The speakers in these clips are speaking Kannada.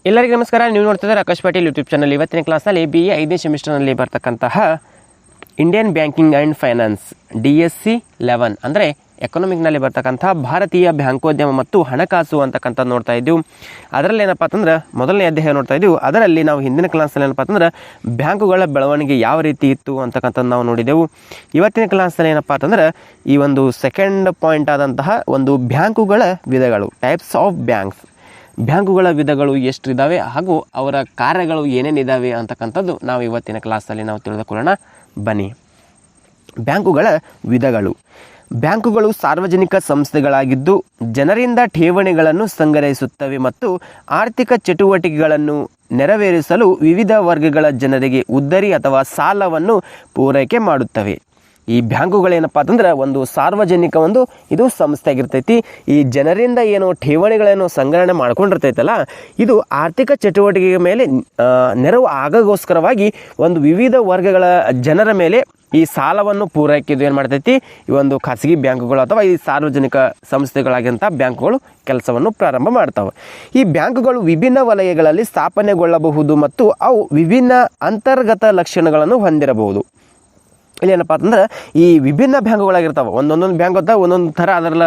ಎಲ್ಲರಿಗೂ ನಮಸ್ಕಾರ. ನೀವು ನೋಡ್ತಿದ್ದಾರೆ ಆಕಾಶ್ ಪಾಟೀಲ್ ಯೂಟ್ಯೂಬ್ ಚಾನಲ್. ಇವತ್ತಿನ ಕ್ಲಾಸಲ್ಲಿ BA 5ನೇ ಸೆಮಿಸ್ಟರ್ನಲ್ಲಿ ಬರ್ತಕ್ಕಂತಹ Indian banking and finance DSC 11 ಅಂದರೆ ಎಕನಾಮಿಕ್ನಲ್ಲಿ ಬರ್ತಕ್ಕಂಥ ಭಾರತೀಯ ಬ್ಯಾಂಕೋದ್ಯಮ ಮತ್ತು ಹಣಕಾಸು ಅಂತಕ್ಕಂಥದ್ದು ನೋಡ್ತಾ ಇದ್ದೀವಿ. ಅದರಲ್ಲಿ ಏನಪ್ಪ ಅಂತಂದ್ರೆ ಮೊದಲನೇ ಅಧ್ಯಾಯ ನೋಡ್ತಾ ಇದ್ದೀವಿ. ಅದರಲ್ಲಿ ನಾವು ಹಿಂದಿನ ಕ್ಲಾಸಲ್ಲಿ ಏನಪ್ಪ ಅಂತಂದ್ರೆ ಬ್ಯಾಂಕುಗಳ ಬೆಳವಣಿಗೆ ಯಾವ ರೀತಿ ಇತ್ತು ಅಂತಕ್ಕಂಥದ್ದು ನಾವು ನೋಡಿದೆವು. ಇವತ್ತಿನ ಕ್ಲಾಸಲ್ಲಿ ಏನಪ್ಪ ಅಂತಂದ್ರೆ ಈ ಒಂದು ಸೆಕೆಂಡ್ ಪಾಯಿಂಟ್ ಆದಂತಹ ಒಂದು ಬ್ಯಾಂಕುಗಳ ವಿಧಗಳು, ಟೈಪ್ಸ್ ಆಫ್ ಬ್ಯಾಂಕುಗಳ ವಿಧಗಳು ಎಷ್ಟು ಇದ್ದಾವೆ ಹಾಗೂ ಅವರ ಕಾರ್ಯಗಳು ಏನೇನಿದ್ದಾವೆ ಅಂತಕ್ಕಂಥದ್ದು ನಾವು ಇವತ್ತಿನ ಕ್ಲಾಸಲ್ಲಿ ನಾವು ತಿಳಿದುಕೊಳ್ಳೋಣ ಬನ್ನಿ. ಬ್ಯಾಂಕುಗಳ ವಿಧಗಳು. ಬ್ಯಾಂಕುಗಳು ಸಾರ್ವಜನಿಕ ಸಂಸ್ಥೆಗಳಾಗಿದ್ದು ಜನರಿಂದ ಠೇವಣಿಗಳನ್ನು ಸಂಗ್ರಹಿಸುತ್ತವೆ ಮತ್ತು ಆರ್ಥಿಕ ಚಟುವಟಿಕೆಗಳನ್ನು ನೆರವೇರಿಸಲು ವಿವಿಧ ವರ್ಗಗಳ ಜನರಿಗೆ ಉದ್ದರಿ ಅಥವಾ ಸಾಲವನ್ನು ಪೂರೈಕೆ ಮಾಡುತ್ತವೆ. ಈ ಬ್ಯಾಂಕುಗಳೇನಪ್ಪ ಅಂತಂದ್ರೆ ಒಂದು ಸಾರ್ವಜನಿಕ ಇದು ಸಂಸ್ಥೆ ಆಗಿರ್ತೈತಿ. ಈ ಜನರಿಂದ ಏನು ಠೇವಣಿಗಳನ್ನು ಸಂಗ್ರಹಣೆ ಮಾಡ್ಕೊಂಡಿರ್ತೈತಲ್ಲ, ಇದು ಆರ್ಥಿಕ ಚಟುವಟಿಕೆಯ ಮೇಲೆ ನೆರವು ಆಗೋಸ್ಕರವಾಗಿ ಒಂದು ವಿವಿಧ ವರ್ಗಗಳ ಜನರ ಮೇಲೆ ಈ ಸಾಲವನ್ನು ಪೂರೈಕೆದು ಏನು ಮಾಡ್ತೈತಿ, ಈ ಒಂದು ಖಾಸಗಿ ಬ್ಯಾಂಕುಗಳು ಅಥವಾ ಈ ಸಾರ್ವಜನಿಕ ಸಂಸ್ಥೆಗಳಾಗಿಂಥ ಬ್ಯಾಂಕುಗಳು ಕೆಲಸವನ್ನು ಪ್ರಾರಂಭ ಮಾಡ್ತವೆ. ಈ ಬ್ಯಾಂಕುಗಳು ವಿಭಿನ್ನ ವಲಯಗಳಲ್ಲಿ ಸ್ಥಾಪನೆಗೊಳ್ಳಬಹುದು ಮತ್ತು ಅವು ವಿಭಿನ್ನ ಅಂತರ್ಗತ ಲಕ್ಷಣಗಳನ್ನು ಹೊಂದಿರಬಹುದು. ಇಲ್ಲಿ ಏನಪ್ಪ ಅಂತಂದ್ರೆ ಈ ವಿಭಿನ್ನ ಬ್ಯಾಂಕುಗಳಾಗಿರ್ತಾವೆ. ಒಂದೊಂದು ಬ್ಯಾಂಕ್ ಅಂತ ಒಂದೊಂದು ಥರ ಅದರ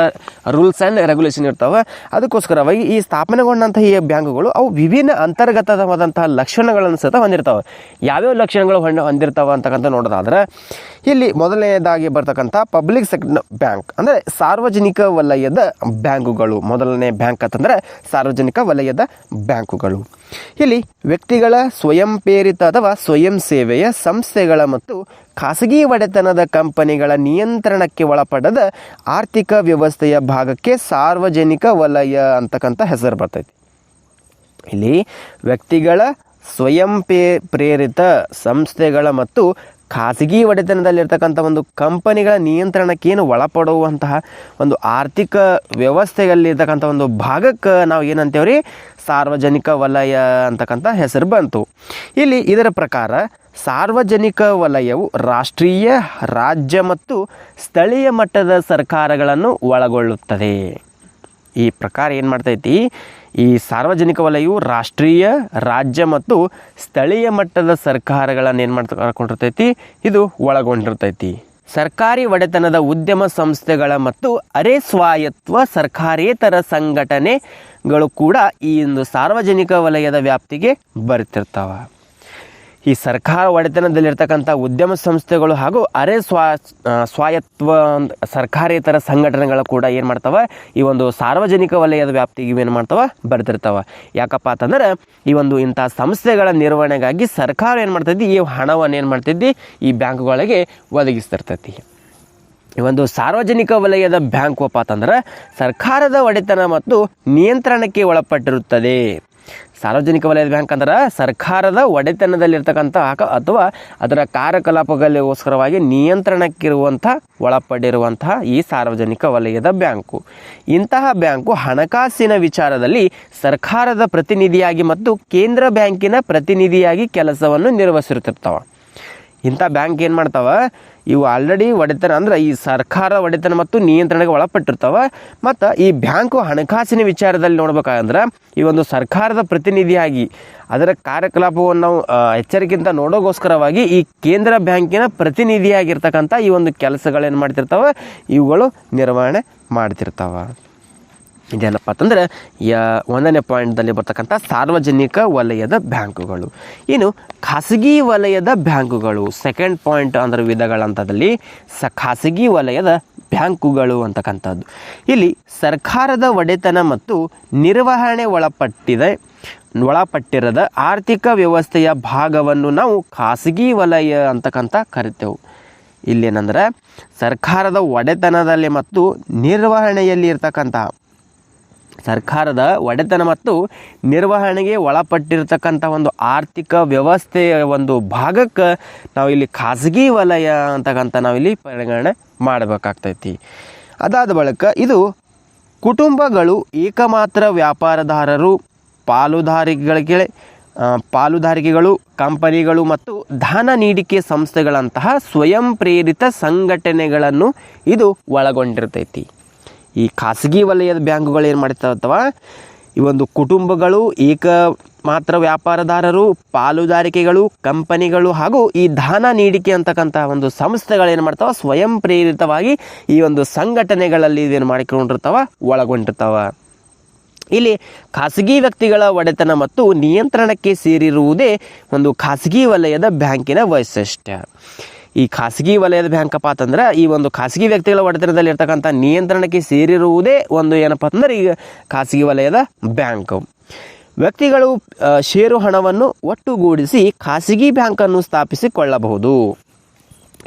ರೂಲ್ಸ್ ಆ್ಯಂಡ್ ರೆಗ್ಯುಲೇಷನ್ ಇರ್ತಾವೆ. ಅದಕ್ಕೋಸ್ಕರವಾಗಿ ಈ ಸ್ಥಾಪನೆಗೊಂಡಂತಹ ಈ ಬ್ಯಾಂಕುಗಳು ಅವು ವಿಭಿನ್ನ ಅಂತರ್ಗತವಾದಂತಹ ಲಕ್ಷಣಗಳನ್ನು ಸಹಿತ ಹೊಂದಿರ್ತಾವೆ. ಯಾವ್ಯಾವ ಲಕ್ಷಣಗಳು ಹೊಂದಿರ್ತಾವೆ ಅಂತಕ್ಕಂಥ ನೋಡೋದಾದ್ರೆ ಇಲ್ಲಿ ಮೊದಲನೇದಾಗಿ ಬರ್ತಕ್ಕಂಥ ಪಬ್ಲಿಕ್ ಸೆಕ್ಟರ್ ಬ್ಯಾಂಕ್ ಅಂದರೆ ಸಾರ್ವಜನಿಕ ವಲಯದ ಬ್ಯಾಂಕುಗಳು. ಮೊದಲನೇ ಬ್ಯಾಂಕ್ ಅಂತಂದರೆ ಸಾರ್ವಜನಿಕ ವಲಯದ ಬ್ಯಾಂಕುಗಳು. ಇಲ್ಲಿ ವ್ಯಕ್ತಿಗಳ ಸ್ವಯಂ ಪ್ರೇರಿತ ಅಥವಾ ಸ್ವಯಂ ಸೇವೆಯ ಸಂಸ್ಥೆಗಳ ಮತ್ತು ಖಾಸಗಿ ಒಡೆತನದ ಕಂಪನಿಗಳ ನಿಯಂತ್ರಣಕ್ಕೆ ಒಳಪಡದ ಆರ್ಥಿಕ ವ್ಯವಸ್ಥೆಯ ಭಾಗಕ್ಕೆ ಸಾರ್ವಜನಿಕ ವಲಯ ಅಂತಕ್ಕಂಥ ಹೆಸರು ಬರ್ತೈತಿ. ಇಲ್ಲಿ ವ್ಯಕ್ತಿಗಳ ಸ್ವಯಂ ಪ್ರೇರಿತ ಸಂಸ್ಥೆಗಳ ಮತ್ತು ಖಾಸಗಿ ಒಡೆತನದಲ್ಲಿರ್ತಕ್ಕಂಥ ಒಂದು ಕಂಪನಿಗಳ ನಿಯಂತ್ರಣಕ್ಕೇನು ಒಳಪಡುವಂತಹ ಒಂದು ಆರ್ಥಿಕ ವ್ಯವಸ್ಥೆಯಲ್ಲಿರ್ತಕ್ಕಂಥ ಒಂದು ಭಾಗಕ್ಕೆ ನಾವು ಏನಂತೇವ್ರಿ, ಸಾರ್ವಜನಿಕ ವಲಯ ಅಂತಕ್ಕಂಥ ಹೆಸರು ಬಂತು. ಇಲ್ಲಿ ಇದರ ಪ್ರಕಾರ ಸಾರ್ವಜನಿಕ ವಲಯವು ರಾಷ್ಟ್ರೀಯ, ರಾಜ್ಯ ಮತ್ತು ಸ್ಥಳೀಯ ಮಟ್ಟದ ಸರ್ಕಾರಗಳನ್ನು ಒಳಗೊಳ್ಳುತ್ತದೆ. ಈ ಪ್ರಕಾರ ಏನು ಮಾಡ್ತೈತಿ, ಈ ಸಾರ್ವಜನಿಕ ವಲಯವು ರಾಷ್ಟ್ರೀಯ, ರಾಜ್ಯ ಮತ್ತು ಸ್ಥಳೀಯ ಮಟ್ಟದ ಸರ್ಕಾರಗಳನ್ನು ಏನು ಮಾಡ್ಕೊಂಡಿರ್ತೈತಿ, ಇದು ಒಳಗೊಂಡಿರ್ತೈತಿ. ಸರ್ಕಾರಿ ಒಡೆತನದ ಉದ್ಯಮ ಸಂಸ್ಥೆಗಳ ಮತ್ತು ಅರೆ ಸ್ವಾಯತ್ವ ಸರ್ಕಾರೇತರ ಸಂಘಟನೆಗಳು ಕೂಡ ಈ ಒಂದು ಸಾರ್ವಜನಿಕ ವಲಯದ ವ್ಯಾಪ್ತಿಗೆ ಬರ್ತಿರ್ತಾವೆ. ಈ ಸರ್ಕಾರ ಒಡೆತನದಲ್ಲಿರ್ತಕ್ಕಂಥ ಉದ್ಯಮ ಸಂಸ್ಥೆಗಳು ಹಾಗೂ ಅರೆ ಸ್ವಾಯತ್ವ ಸರ್ಕಾರೇತರ ಸಂಘಟನೆಗಳು ಕೂಡ ಏನು ಮಾಡ್ತಾವೆ, ಈ ಒಂದು ಸಾರ್ವಜನಿಕ ವಲಯದ ವ್ಯಾಪ್ತಿಗೆ ಏನು ಮಾಡ್ತಾವೆ, ಬರ್ತಿರ್ತಾವೆ. ಯಾಕಪ್ಪ ಅಂತಂದ್ರೆ ಈ ಒಂದು ಇಂಥ ಸಂಸ್ಥೆಗಳ ನಿರ್ವಹಣೆಗಾಗಿ ಸರ್ಕಾರ ಏನು ಮಾಡ್ತೈತಿ, ಈ ಹಣವನ್ನು ಏನು ಮಾಡ್ತೈತಿ, ಈ ಬ್ಯಾಂಕುಗಳಿಗೆ ಒದಗಿಸ್ತಿರ್ತೈತಿ. ಈ ಒಂದು ಸಾರ್ವಜನಿಕ ವಲಯದ ಬ್ಯಾಂಕ್ ಒಪ್ಪ ಅಂತಂದ್ರೆ ಸರ್ಕಾರದ ಒಡೆತನ ಮತ್ತು ನಿಯಂತ್ರಣಕ್ಕೆ ಒಳಪಟ್ಟಿರುತ್ತದೆ. ಸಾರ್ವಜನಿಕ ವಲಯದ ಬ್ಯಾಂಕ್ ಅಂದ್ರೆ ಸರ್ಕಾರದ ಒಡೆತನದಲ್ಲಿರ್ತಕ್ಕಂಥ ಅಥವಾ ಅದರ ಕಾರ್ಯಕಲಾಪಗಳಿಗೋಸ್ಕರವಾಗಿ ನಿಯಂತ್ರಣಕ್ಕಿರುವಂಥ ಒಳಪಡಿರುವಂತಹ ಈ ಸಾರ್ವಜನಿಕ ವಲಯದ ಬ್ಯಾಂಕು. ಇಂತಹ ಬ್ಯಾಂಕು ಹಣಕಾಸಿನ ವಿಚಾರದಲ್ಲಿ ಸರ್ಕಾರದ ಪ್ರತಿನಿಧಿಯಾಗಿ ಮತ್ತು ಕೇಂದ್ರ ಬ್ಯಾಂಕಿನ ಪ್ರತಿನಿಧಿಯಾಗಿ ಕೆಲಸವನ್ನು ನಿರ್ವಹಿಸಿರ್ತಿರ್ತಾವೆ. ಇಂಥ ಬ್ಯಾಂಕ್ ಏನು ಮಾಡ್ತಾವೆ, ಇವು ಆಲ್ರೆಡಿ ಒಡೆತನ ಅಂದ್ರೆ ಈ ಸರ್ಕಾರ ಒಡೆತನ ಮತ್ತು ನಿಯಂತ್ರಣಕ್ಕೆ ಒಳಪಟ್ಟಿರ್ತಾವೆ. ಮತ್ತು ಈ ಬ್ಯಾಂಕು ಹಣಕಾಸಿನ ವಿಚಾರದಲ್ಲಿ ನೋಡ್ಬೇಕಾದ್ರೆ ಈ ಒಂದು ಸರ್ಕಾರದ ಪ್ರತಿನಿಧಿಯಾಗಿ ಅದರ ಕಾರ್ಯಕಲಾಪವನ್ನು ನಾವು ಎಚ್ಚರಿಕೆಯಿಂದ ನೋಡೋಗೋಸ್ಕರವಾಗಿ ಈ ಕೇಂದ್ರ ಬ್ಯಾಂಕಿನ ಪ್ರತಿನಿಧಿಯಾಗಿರ್ತಕ್ಕಂಥ ಈ ಒಂದು ಕೆಲಸಗಳೇನು ಮಾಡ್ತಿರ್ತಾವೆ, ಇವುಗಳು ನಿರ್ವಹಣೆ ಮಾಡ್ತಿರ್ತಾವೆ. ಇದೇನಪ್ಪ ಅಂತಂದ್ರೆ ಒಂದನೇ ಪಾಯಿಂಟ್ದಲ್ಲಿ ಬರ್ತಕ್ಕಂಥ ಸಾರ್ವಜನಿಕ ವಲಯದ ಬ್ಯಾಂಕುಗಳು. ಇನ್ನು ಖಾಸಗಿ ವಲಯದ ಬ್ಯಾಂಕುಗಳು, ಸೆಕೆಂಡ್ ಪಾಯಿಂಟ್ ಅಂದ್ರೆ ವಿಧಗಳಂತದಲ್ಲಿ ಖಾಸಗಿ ವಲಯದ ಬ್ಯಾಂಕುಗಳು ಅಂತಕ್ಕಂಥದ್ದು. ಇಲ್ಲಿ ಸರ್ಕಾರದ ಒಡೆತನ ಮತ್ತು ನಿರ್ವಹಣೆ ಒಳಪಟ್ಟಿರದ ಆರ್ಥಿಕ ವ್ಯವಸ್ಥೆಯ ಭಾಗವನ್ನು ನಾವು ಖಾಸಗಿ ವಲಯ ಅಂತಕ್ಕಂಥ ಕರಿತೇವೆ. ಇಲ್ಲೇನಂದ್ರೆ ಸರ್ಕಾರದ ಒಡೆತನದಲ್ಲಿ ಮತ್ತು ನಿರ್ವಹಣೆಯಲ್ಲಿ ಇರ್ತಕ್ಕಂಥ ಸರ್ಕಾರದ ಒಡೆತನ ಮತ್ತು ನಿರ್ವಹಣೆಗೆ ಒಳಪಟ್ಟಿರ್ತಕ್ಕಂಥ ಒಂದು ಆರ್ಥಿಕ ವ್ಯವಸ್ಥೆಯ ಒಂದು ಭಾಗಕ್ಕೆ ನಾವು ಇಲ್ಲಿ ಖಾಸಗಿ ವಲಯ ಅಂತಕ್ಕಂಥ ನಾವಿಲ್ಲಿ ಪರಿಗಣನೆ ಮಾಡಬೇಕಾಗ್ತೈತಿ. ಅದಾದ ಬಳಿಕ ಇದು ಕುಟುಂಬಗಳು, ಏಕಮಾತ್ರ ವ್ಯಾಪಾರದಾರರು, ಪಾಲುದಾರಿಕೆಗಳು, ಕಂಪನಿಗಳು ಮತ್ತು ಧನ ನೀಡಿಕೆ ಸಂಸ್ಥೆಗಳಂತಹ ಸ್ವಯಂ ಪ್ರೇರಿತ ಸಂಘಟನೆಗಳನ್ನು ಇದು ಒಳಗೊಂಡಿರ್ತೈತಿ. ಈ ಖಾಸಗಿ ವಲಯದ ಬ್ಯಾಂಕುಗಳು ಏನು ಮಾಡ್ತಾವ, ಈ ಒಂದು ಕುಟುಂಬಗಳು, ಮಾತ್ರ ವ್ಯಾಪಾರದಾರರು, ಪಾಲುದಾರಿಕೆಗಳು, ಕಂಪನಿಗಳು ಹಾಗೂ ಈ ದಾನ ನೀಡಿಕೆ ಅಂತಕ್ಕಂಥ ಒಂದು ಸಂಸ್ಥೆಗಳೇನು ಮಾಡ್ತಾವೆ, ಸ್ವಯಂ ಪ್ರೇರಿತವಾಗಿ ಈ ಒಂದು ಸಂಘಟನೆಗಳಲ್ಲಿ ಇದೇನು ಮಾಡಿಕೊಂಡಿರ್ತಾವ, ಒಳಗೊಂಡಿರ್ತಾವ. ಇಲ್ಲಿ ಖಾಸಗಿ ವ್ಯಕ್ತಿಗಳ ಒಡೆತನ ಮತ್ತು ನಿಯಂತ್ರಣಕ್ಕೆ ಸೇರಿರುವುದೇ ಒಂದು ಖಾಸಗಿ ವಲಯದ ಬ್ಯಾಂಕಿನ ವೈಶಿಷ್ಟ್ಯ. ಈ ಖಾಸಗಿ ವಲಯದ ಬ್ಯಾಂಕಪ್ಪ ಅಂತಂದ್ರೆ ಈ ಒಂದು ಖಾಸಗಿ ವ್ಯಕ್ತಿಗಳ ಒಡೆತನದಲ್ಲಿ ಇರ್ತಕ್ಕಂಥ ನಿಯಂತ್ರಣಕ್ಕೆ ಸೇರಿರುವುದೇ ಒಂದು ಏನಪ್ಪ ಅಂತಂದ್ರೆ ಈಗ ಖಾಸಗಿ ವಲಯದ ಬ್ಯಾಂಕ್. ವ್ಯಕ್ತಿಗಳು ಷೇರು ಹಣವನ್ನು ಒಟ್ಟುಗೂಡಿಸಿ ಖಾಸಗಿ ಬ್ಯಾಂಕನ್ನು ಸ್ಥಾಪಿಸಿಕೊಳ್ಳಬಹುದು.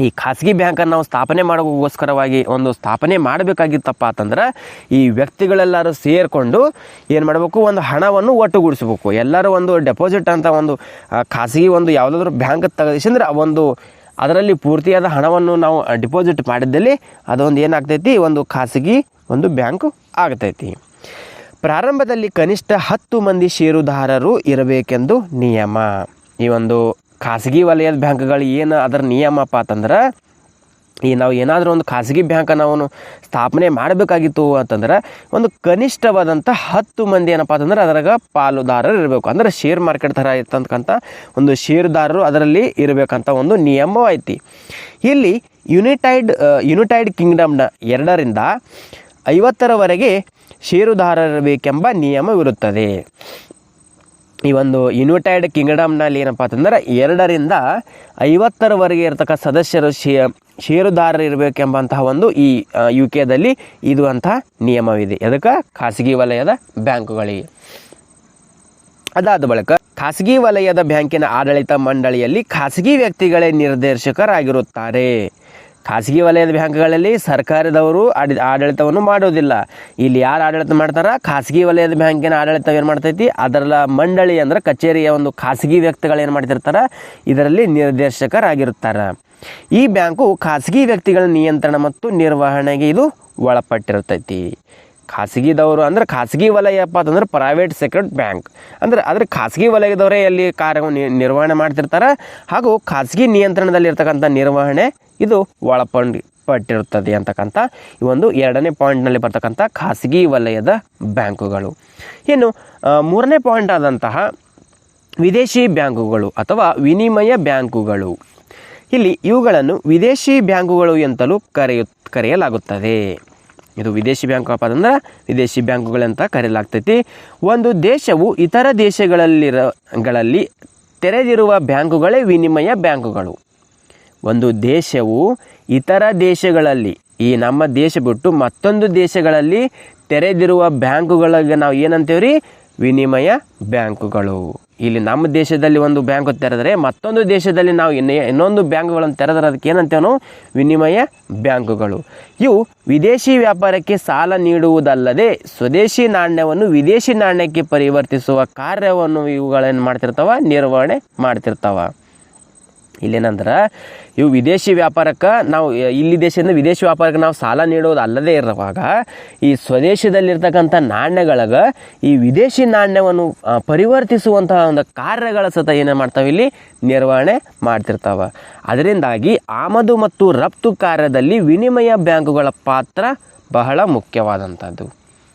ಈ ಖಾಸಗಿ ಬ್ಯಾಂಕನ್ನು ನಾವು ಸ್ಥಾಪನೆ ಮಾಡೋಕ್ಕೋಸ್ಕರವಾಗಿ ಒಂದು ಸ್ಥಾಪನೆ ಮಾಡಬೇಕಾಗಿತ್ತಪ್ಪ ಅಂತಂದ್ರೆ ಈ ವ್ಯಕ್ತಿಗಳೆಲ್ಲರೂ ಸೇರಿಕೊಂಡು ಏನು ಮಾಡಬೇಕು, ಒಂದು ಹಣವನ್ನು ಒಟ್ಟುಗೂಡಿಸ್ಬೇಕು. ಎಲ್ಲರೂ ಒಂದು ಡೆಪಾಸಿಟ್ ಅಂತ ಒಂದು ಖಾಸಗಿ ಒಂದು ಯಾವುದಾದ್ರೂ ಬ್ಯಾಂಕ್ ತೆಗೆದಿಸಂದ್ರೆ ಒಂದು ಅದರಲ್ಲಿ ಪೂರ್ತಿಯಾದ ಹಣವನ್ನು ನಾವು ಡಿಪಾಸಿಟ್ ಮಾಡಿದ್ದಲ್ಲಿ ಅದೊಂದು ಏನಾಗ್ತೈತಿ, ಒಂದು ಖಾಸಗಿ ಒಂದು ಬ್ಯಾಂಕು ಆಗ್ತೈತಿ. ಪ್ರಾರಂಭದಲ್ಲಿ ಕನಿಷ್ಠ 10 ಮಂದಿ ಷೇರುದಾರರು ಇರಬೇಕೆಂದು ನಿಯಮ. ಈ ಒಂದು ಖಾಸಗಿ ವಲಯದ ಬ್ಯಾಂಕ್ಗಳು ಏನು ಅದರ ನಿಯಮಪ್ಪ ಅಂತಂದ್ರೆ ನಾವು ಏನಾದರೂ ಒಂದು ಖಾಸಗಿ ಬ್ಯಾಂಕ್ ನಾವು ಸ್ಥಾಪನೆ ಮಾಡಬೇಕಾಗಿತ್ತು ಅಂತಂದ್ರೆ ಒಂದು ಕನಿಷ್ಠವಾದಂಥ 10 ಮಂದಿ ಏನಪ್ಪ ಅಂತಂದ್ರೆ ಅದರಾಗ ಪಾಲುದಾರರು ಇರಬೇಕು. ಅಂದರೆ ಶೇರ್ ಮಾರ್ಕೆಟ್ ಥರ ಇರ್ತಕ್ಕಂಥ ಒಂದು ಷೇರುದಾರರು ಅದರಲ್ಲಿ ಇರಬೇಕಂತ ಒಂದು ನಿಯಮ ಐತಿ. ಇಲ್ಲಿ ಯುನೈಟೆಡ್ ಕಿಂಗ್ಡಮ್ನ 2ರಿಂದ 50ರವರೆಗೆ ಷೇರುದಾರರಿರಬೇಕೆಂಬ ನಿಯಮವಿರುತ್ತದೆ. ಈ ಒಂದು ಯುನೈಟೆಡ್ ಕಿಂಗ್ಡಮ್ನಲ್ಲಿ ಏನಪ್ಪ ಅಂತಂದ್ರೆ 2ರಿಂದ 50ರವರೆಗೆ ಇರತಕ್ಕ ಸದಸ್ಯರು ಷೇರುದಾರರು ಇರಬೇಕೆಂಬಂತಹ ಒಂದು ಈ UK ಇದು ಅಂತಹ ನಿಯಮವಿದೆ. ಅದಕ್ಕೆ ಖಾಸಗಿ ವಲಯದ ಬ್ಯಾಂಕುಗಳಿಗೆ. ಅದಾದ ಬಳಿಕ ಖಾಸಗಿ ವಲಯದ ಬ್ಯಾಂಕಿನ ಆಡಳಿತ ಮಂಡಳಿಯಲ್ಲಿ ಖಾಸಗಿ ವ್ಯಕ್ತಿಗಳೇ ನಿರ್ದೇಶಕರಾಗಿರುತ್ತಾರೆ. ಖಾಸಗಿ ವಲಯದ ಬ್ಯಾಂಕ್ಗಳಲ್ಲಿ ಸರ್ಕಾರದವರು ಆಡಳಿತವನ್ನು ಮಾಡೋದಿಲ್ಲ. ಇಲ್ಲಿ ಯಾರು ಆಡಳಿತ ಮಾಡ್ತಾರ, ಖಾಸಗಿ ವಲಯದ ಬ್ಯಾಂಕಿನ ಆಡಳಿತ ಏನು ಮಾಡ್ತೈತಿ, ಅದರ ಮಂಡಳಿ ಅಂದ್ರೆ ಕಚೇರಿಯ ಒಂದು ಖಾಸಗಿ ವ್ಯಕ್ತಿಗಳು ಏನು ಮಾಡ್ತಿರ್ತಾರೆ, ಇದರಲ್ಲಿ ನಿರ್ದೇಶಕರಾಗಿರ್ತಾರೆ. ಈ ಬ್ಯಾಂಕು ಖಾಸಗಿ ವ್ಯಕ್ತಿಗಳ ನಿಯಂತ್ರಣ ಮತ್ತು ನಿರ್ವಹಣೆಗೆ ಇದು ಒಳಪಟ್ಟಿರ್ತೈತಿ. ಖಾಸಗಿದವರು ಅಂದ್ರೆ ಖಾಸಗಿ ವಲಯಪ್ಪ ಅಂತಂದ್ರೆ ಪ್ರೈವೇಟ್ ಸೆಕ್ಟರ್ ಬ್ಯಾಂಕ್ ಅಂದ್ರೆ ಖಾಸಗಿ ವಲಯದವರೇ ಅಲ್ಲಿ ಕಾರ್ಯವನ್ನು ನಿರ್ವಹಣೆ ಮಾಡ್ತಿರ್ತಾರೆ ಹಾಗೂ ಖಾಸಗಿ ನಿಯಂತ್ರಣದಲ್ಲಿರ್ತಕ್ಕಂಥ ನಿರ್ವಹಣೆ ಇದು ಒಳಪಟ್ಟಿರುತ್ತದೆ ಅಂತಕ್ಕಂಥ ಈ ಒಂದು 2ನೇ ಪಾಯಿಂಟ್ನಲ್ಲಿ ಬರ್ತಕ್ಕಂಥ ಖಾಸಗಿ ವಲಯದ ಬ್ಯಾಂಕುಗಳು. ಇನ್ನು 3ನೇ ಪಾಯಿಂಟ್ ಆದಂತಹ ವಿದೇಶಿ ಬ್ಯಾಂಕುಗಳು ಅಥವಾ ವಿನಿಮಯ ಬ್ಯಾಂಕುಗಳು. ಇಲ್ಲಿ ಇವುಗಳನ್ನು ವಿದೇಶಿ ಬ್ಯಾಂಕುಗಳು ಎಂತಲೂ ಕರೆಯಲಾಗುತ್ತದೆ. ಇದು ವಿದೇಶಿ ಬ್ಯಾಂಕ್ ಅಪ್ಪ ಅಂದ್ರೆ ವಿದೇಶಿ ಬ್ಯಾಂಕುಗಳಂತ ಕರೆಯಲಾಗ್ತೈತಿ. ಒಂದು ದೇಶವು ಇತರ ದೇಶಗಳಲ್ಲಿ ತೆರೆದಿರುವ ಬ್ಯಾಂಕುಗಳೇ ವಿನಿಮಯ ಬ್ಯಾಂಕುಗಳು. ಒಂದು ದೇಶವು ಇತರ ದೇಶಗಳಲ್ಲಿ, ಈ ನಮ್ಮ ದೇಶ ಬಿಟ್ಟು ಮತ್ತೊಂದು ದೇಶಗಳಲ್ಲಿ ತೆರೆದಿರುವ ಬ್ಯಾಂಕುಗಳಿಗೆ ನಾವು ಏನಂತೇವ್ರಿ, ವಿನಿಮಯ ಬ್ಯಾಂಕುಗಳು. ಇಲ್ಲಿ ನಮ್ಮ ದೇಶದಲ್ಲಿ ಒಂದು ಬ್ಯಾಂಕ್ ತೆರೆದರೆ ಮತ್ತೊಂದು ದೇಶದಲ್ಲಿ ನಾವು ಇನ್ನೊಂದು ಬ್ಯಾಂಕುಗಳನ್ನು ತೆರೆದರೆ ಅದಕ್ಕೆ ಏನಂತೇವೆ ನಾವು, ವಿನಿಮಯ ಬ್ಯಾಂಕುಗಳು. ಇವು ವಿದೇಶಿ ವ್ಯಾಪಾರಕ್ಕೆ ಸಾಲ ನೀಡುವುದಲ್ಲದೆ ಸ್ವದೇಶಿ ನಾಣ್ಯವನ್ನು ವಿದೇಶಿ ನಾಣ್ಯಕ್ಕೆ ಪರಿವರ್ತಿಸುವ ಕಾರ್ಯವನ್ನು ಇವುಗಳೇನು ಮಾಡ್ತಿರ್ತಾವ, ನಿರ್ವಹಣೆ ಮಾಡ್ತಿರ್ತಾವ. ಇಲ್ಲೇನಂದ್ರೆ ಇವು ವಿದೇಶಿ ವ್ಯಾಪಾರಕ್ಕೆ ನಾವು ಇಲ್ಲಿ ದೇಶದಿಂದ ವಿದೇಶಿ ವ್ಯಾಪಾರಕ್ಕೆ ನಾವು ಸಾಲ ನೀಡೋದು ಅಲ್ಲದೇ ಇರುವಾಗ ಈ ಸ್ವದೇಶದಲ್ಲಿರ್ತಕ್ಕಂಥ ನಾಣ್ಯಗಳಿಗೆ ಈ ವಿದೇಶಿ ನಾಣ್ಯವನ್ನು ಪರಿವರ್ತಿಸುವಂತಹ ಒಂದು ಕಾರ್ಯಗಳ ಸತ ಏನೇ ಮಾಡ್ತಾವೆ, ಇಲ್ಲಿ ನಿರ್ವಹಣೆ ಮಾಡ್ತಿರ್ತಾವೆ. ಅದರಿಂದಾಗಿ ಆಮದು ಮತ್ತು ರಫ್ತು ಕಾರ್ಯದಲ್ಲಿ ವಿನಿಮಯ ಬ್ಯಾಂಕುಗಳ ಪಾತ್ರ ಬಹಳ ಮುಖ್ಯವಾದಂಥದ್ದು.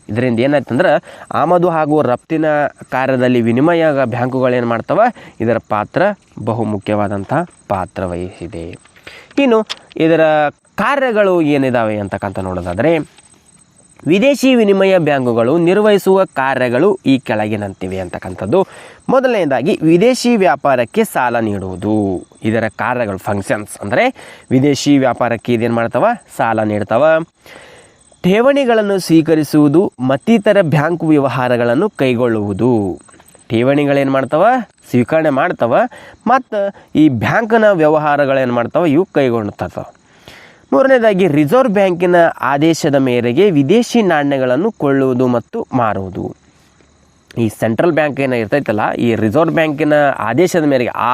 ಇದರಿಂದ ಏನಾಯ್ತಂದ್ರೆ ಆಮದು ಹಾಗೂ ರಫ್ತಿನ ಕಾರ್ಯದಲ್ಲಿ ವಿನಿಮಯ ಬ್ಯಾಂಕುಗಳೇನು ಮಾಡ್ತವೆ, ಇದರ ಪಾತ್ರ ಬಹುಮುಖ್ಯವಾದಂಥ ಪಾತ್ರ ವಹಿಸಿದೆ. ಇನ್ನು ಇದರ ಕಾರ್ಯಗಳು ಏನಿದಾವೆ ಅಂತಕ್ಕಂಥ ನೋಡೋದಾದರೆ, ವಿದೇಶಿ ವಿನಿಮಯ ಬ್ಯಾಂಕುಗಳು ನಿರ್ವಹಿಸುವ ಕಾರ್ಯಗಳು ಈ ಕೆಳಗಿನಂತಿವೆ ಅಂತಕ್ಕಂಥದ್ದು. ಮೊದಲನೇದಾಗಿ ವಿದೇಶಿ ವ್ಯಾಪಾರಕ್ಕೆ ಸಾಲ ನೀಡುವುದು. ಇದರ ಕಾರ್ಯಗಳು ಫಂಕ್ಷನ್ಸ್ ಅಂದರೆ ವಿದೇಶಿ ವ್ಯಾಪಾರಕ್ಕೆ ಇದೇನು ಮಾಡ್ತವೆ, ಸಾಲ ನೀಡ್ತವೆ. ಠೇವಣಿಗಳನ್ನು ಸ್ವೀಕರಿಸುವುದು ಮತ್ತಿತರ ಬ್ಯಾಂಕ್ ವ್ಯವಹಾರಗಳನ್ನು ಕೈಗೊಳ್ಳುವುದು. ಠೇವಣಿಗಳೇನು ಮಾಡ್ತವೆ, ಸ್ವೀಕರಣೆ ಮಾಡ್ತವೆ ಮತ್ತು ಈ ಬ್ಯಾಂಕ್ನ ವ್ಯವಹಾರಗಳೇನು ಮಾಡ್ತವೆ, ಇವು ಕೈಗೊಳ್ಳುತ್ತವೆ. 3ನೇದಾಗಿ ರಿಸರ್ವ್ ಬ್ಯಾಂಕಿನ ಆದೇಶದ ಮೇರೆಗೆ ವಿದೇಶಿ ನಾಣ್ಯಗಳನ್ನು ಕೊಳ್ಳುವುದು ಮತ್ತು ಮಾರುವುದು. ಈ ಸೆಂಟ್ರಲ್ ಬ್ಯಾಂಕ್ ಏನೋ ಇರ್ತೈತಲ್ಲ, ಈ ರಿಸರ್ವ್ ಬ್ಯಾಂಕಿನ ಆದೇಶದ ಮೇರೆಗೆ ಆ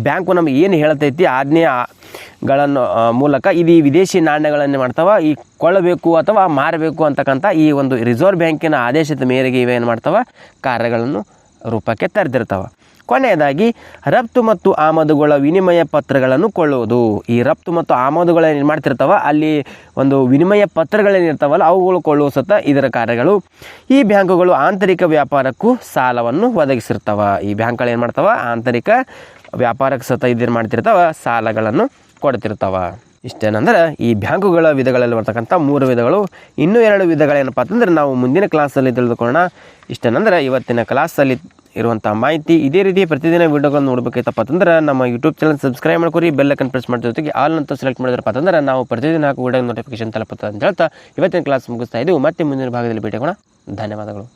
ಬ್ಯಾಂಕು ನಮಗೆ ಏನು ಹೇಳ್ತೈತಿ ಆಜ್ಞೆಗಳನ್ನು ಮೂಲಕ ಇದು ಈ ವಿದೇಶಿ ನಾಣ್ಯಗಳನ್ನು ಮಾಡ್ತಾವೆ, ಈ ಕೊಳ್ಳಬೇಕು ಅಥವಾ ಮಾರಬೇಕು ಅಂತಕ್ಕಂಥ ಈ ಒಂದು ರಿಸರ್ವ್ ಬ್ಯಾಂಕಿನ ಆದೇಶದ ಮೇರೆಗೆ ಇವೇನು ಮಾಡ್ತಾವೆ, ಕಾರ್ಯಗಳನ್ನು ರೂಪಕ್ಕೆ ತರ್ತಿರ್ತಾವೆ. ಕೊನೆಯದಾಗಿ ರಫ್ತು ಮತ್ತು ಆಮದುಗಳ ವಿನಿಮಯ ಪತ್ರಗಳನ್ನು ಕೊಳ್ಳುವುದು. ಈ ರಫ್ತು ಮತ್ತು ಆಮದುಗಳೇನು ಮಾಡ್ತಿರ್ತಾವ ಅಲ್ಲಿ ಒಂದು ವಿನಿಮಯ ಪತ್ರಗಳೇನಿರ್ತಾವಲ್ಲ ಅವುಗಳು ಕೊಳ್ಳುವ ಸತ ಇದರ ಕಾರ್ಯಗಳು. ಈ ಬ್ಯಾಂಕುಗಳು ಆಂತರಿಕ ವ್ಯಾಪಾರಕ್ಕೂ ಸಾಲವನ್ನು ಒದಗಿಸಿರ್ತಾವ. ಈ ಬ್ಯಾಂಕ್ಗಳು ಏನು ಮಾಡ್ತಾವ ಆಂತರಿಕ ವ್ಯಾಪಾರಕ್ಕೆ ಸತ ಇದೇನು ಮಾಡ್ತಿರ್ತಾವ ಸಾಲಗಳನ್ನು ಕೊಡ್ತಿರ್ತಾವ. ಇಷ್ಟೇನಂದ್ರೆ ಈ ಬ್ಯಾಂಕುಗಳ ವಿಧಗಳಲ್ಲಿ ಬರ್ತಕ್ಕಂಥ 3 ವಿಧಗಳು. ಇನ್ನೂ 2 ವಿಧಗಳೇನಪ್ಪ ಅಂತಂದ್ರೆ ನಾವು ಮುಂದಿನ ಕ್ಲಾಸಲ್ಲಿ ತಿಳಿದುಕೊಳ್ಳೋಣ. ಇಷ್ಟೇನಂದ್ರೆ ಇವತ್ತಿನ ಕ್ಲಾಸಲ್ಲಿ ಇರುವಂಥ ಮಾಹಿತಿ. ಇದೇ ರೀತಿ ಪ್ರತಿದಿನ ವೀಡಿಯೋಗಳನ್ನು ನೋಡಬೇಕೈತಪ್ಪ ಅಂತಂದ್ರೆ ನಮ್ಮ ಯೂಟ್ಯೂಬ್ ಚಾನಲ್ ಸಬ್ಸ್ಕ್ರೈಬ್ ಮಾಡ್ಕೊರಿ, ಬೆಲ್ ಐಕನ್ ಪ್ರೆಸ್ ಮಾಡೋ ಜೊತೆಗೆ ಆಲ್ ಅಂತ ಸೆಲೆಕ್ಟ್ ಮಾಡಿದ್ರಪ್ಪ ಅಂತಂದ್ರೆ ನಾವು ಪ್ರತಿದಿನ ಹಾಕೋ ವೀಡಿಯೋ ನೋಟಿಫಿಕೇಶನ್ ತಲುಪುತ್ತೆ ಅಂತ ಹೇಳ್ತಾ ಇವತ್ತಿನ ಕ್ಲಾಸ್ ಮುಗಿಸ್ತಾ ಇದ್ದೀವಿ. ಮತ್ತೆ ಮುಂದಿನ ಭಾಗದಲ್ಲಿ ಭೇಟಿಯಾಗೋಣ. ಧನ್ಯವಾದಗಳು.